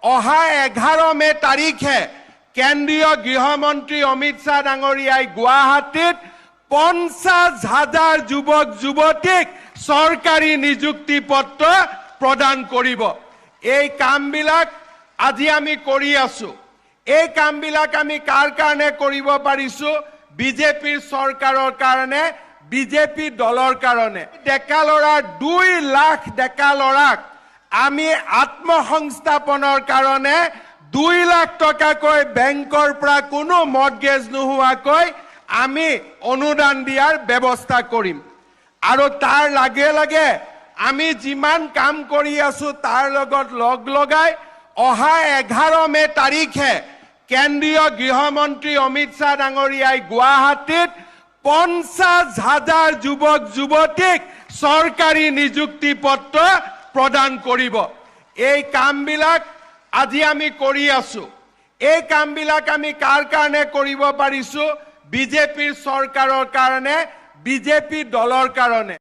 অহা 11 মে তাৰিখে কেন্দ্ৰীয় গৃহমন্ত্ৰী অমিত শ্বাহ ডাঙৰীয়াই গুৱাহাটীত 50,000 যুৱক যুৱতীক চৰকাৰী নিযুক্তি পত্ৰ প্ৰদান কৰিব। এই কামবিলাক আজি আমি কৰি আছো। এই কামবিলাক আমি কাৰ কাৰণে কৰিব পাৰিছো? বিজেপিৰ চৰকাৰৰ কাৰণে, বিজেপি দলৰ কাৰণে। ডেকা ল'ৰা 2 লাখ ডেকা ল'ৰাক আমি আত্মসংস্থাপনৰ কাৰণে 2 লাখ টকাকৈ বেংকৰ পৰা কোনো মৰ্টগেজ নোহোৱাকৈ আমি অনুদান দিয়াৰ ব্যৱস্থা কৰিম। আৰু তাৰ লগে লগে আমি যিমান কাম কৰি আছো তাৰ লগত লগ লগাই অহা 11 মে তাৰিখে কেন্দ্ৰীয় গৃহমন্ত্ৰী অমিত শ্বাহ ডাঙৰীয়াই গুৱাহাটীত 50,000 যুৱক যুৱতীক চৰকাৰী নিযুক্তি পত্ৰ প্ৰদান কৰিব। এই কামবিলাক আজি আমি কৰি আছো। এই কামবিলাক আমি কাৰ কাৰণে কৰিব পাৰিছো? বিজেপিৰ চৰকাৰৰ কাৰণে, বিজেপি দলৰ কাৰণে।